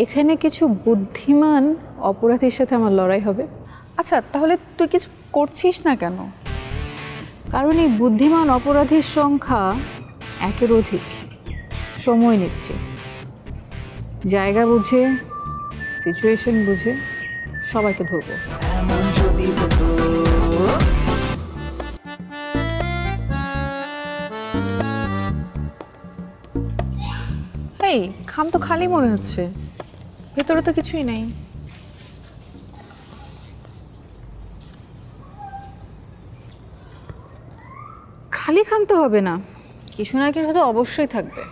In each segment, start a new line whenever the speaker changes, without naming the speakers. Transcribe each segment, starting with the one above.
এখানে কিছু বুদ্ধিমান অপরাধীর সাথে আমার লড়াই হবে।
আচ্ছা, তাহলে তুই কিছু করছিস না কেন?
কারণ এই বুদ্ধিমান অপরাধীর সংখ্যা একের অধিক। সময় নিচ্ছে, জায়গা বুঝে, সিচুয়েশন বুঝে সবাইকে ধরবো।
এই খাম তো খালি মনে হচ্ছে, ভেতরে তো কিছুই নেই।
খালি খাম তো হবে না, কিছু না কিছু তো অবশ্যই থাকবে।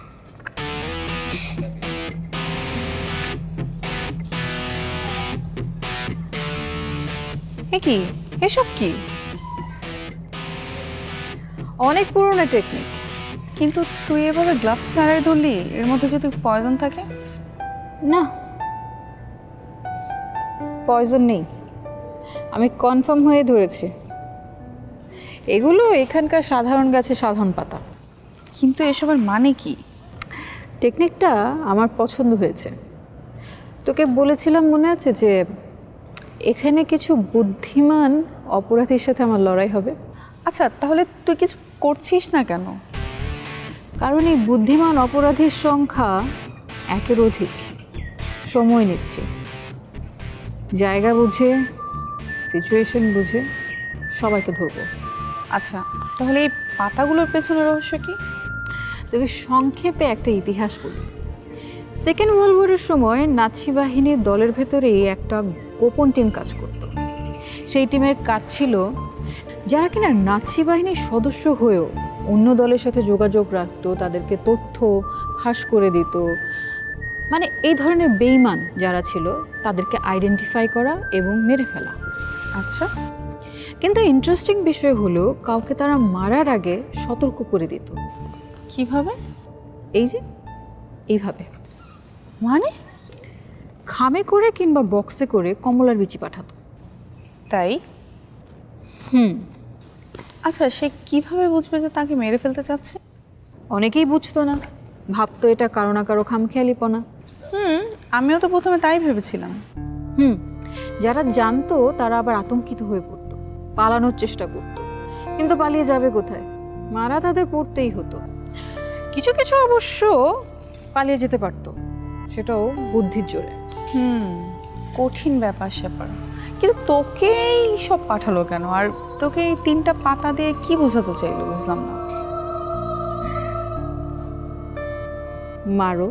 কি এসব কি?
অনেক পুরনো টেকনিক।
কিন্তু তুই এভাবে গ্লাভস ছাড়াই ধরলি, এর মধ্যে যদি পয়জন থাকে?
না, পয়জন নেই, আমি কনফার্ম হয়ে ধরেছি। এগুলো এখানকার সাধারণ গাছের সাধারণ পাতা।
কিন্তু এসবের মানে কি?
টেকনিকটা আমার পছন্দ হয়েছে। তোকে বলেছিলাম মনে আছে যে এখানে কিছু বুদ্ধিমান অপরাধীর সাথে আমার লড়াই হবে।
আচ্ছা, তাহলে তুই কিছু করছিস না কেন?
কারণ এই বুদ্ধিমান অপরাধীর সংখ্যা একের অধিক। সময় নিচ্ছে, জায়গা বুঝে, সিচুয়েশন বুঝে সবাইকে ধরবো।
আচ্ছা, তাহলে এই পাতাগুলোর পেছনে রহস্য কি?
তোকে সংক্ষেপে একটা ইতিহাস বলি। সেকেন্ড ওয়ার্ল্ড ওয়ারের সময় নাৎসি বাহিনীর দলের ভেতরেই একটা গোপন টিম কাজ করত। সেই টিমের কাজ ছিল যারা কিনা নাৎসি বাহিনীর সদস্য হয়েও অন্য দলের সাথে যোগাযোগ রাখতো, তাদেরকে তথ্য ফাঁস করে দিত। মানে এই ধরনের বেঈমান যারা ছিল তাদেরকে আইডেন্টিফাই করা এবং মেরে ফেলা।
আচ্ছা,
কিন্তু ইন্টারেস্টিং বিষয় হলো কাউকে তারা মারার আগে সতর্ক করে দিত।
কিভাবে?
এই যে এইভাবে,
মানে
খামে করে কিংবা বক্সে করে কমলার বিচি পাঠাতো।
তাই? আচ্ছা, সে কিভাবে বুঝবে যে তাকে মেরে ফেলতে চাচ্ছে?
অনেকেই বুঝতো না, ভাবতো এটা কারো না কারো খামখেয়ালিপনা।
আমিও তো প্রথমে তাই ভেবেছিলাম।
যারা জানতো তারা আবার আতঙ্কিত হয়ে পড়তো, পালানোর চেষ্টা করত। কিন্তু পালিয়ে যাবে কোথায়? মারা তাদের পড়তেই হতো। কিছু কিছু অবশ্য পালিয়ে যেতে পারতো, সেটাও বুদ্ধির জোরে।
কঠিন ব্যাপার স্যাপার। কিন্তু তোকেই সব পাঠালো কেন? আর তোকে এই 3টা পাতা দিয়ে কি বোঝাতে চাইলো বুঝলাম না।
মারো,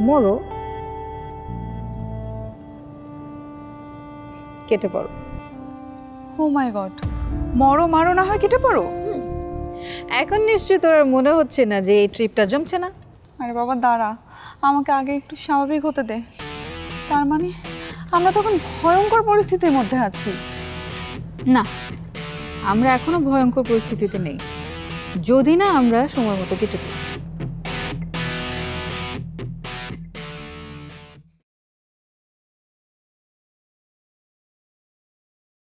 মরো, কেটে পড়ো।
ও মাই গড, মরো মারো না হয় কেটে পড়ো।
এখন নিশ্চয়ই তোর আর মনে হচ্ছে না যে এই ট্রিপটা জমছে না?
আরে বাবা দাঁড়া, আমাকে আগে একটু স্বাভাবিক হতে দে। তার মানে আমরা তখন ভয়ঙ্কর পরিস্থিতির মধ্যে আছি?
না, আমরা এখনো ভয়ঙ্কর পরিস্থিতিতে নেই, যদি না আমরা সময় মতো কেটে পড়ি।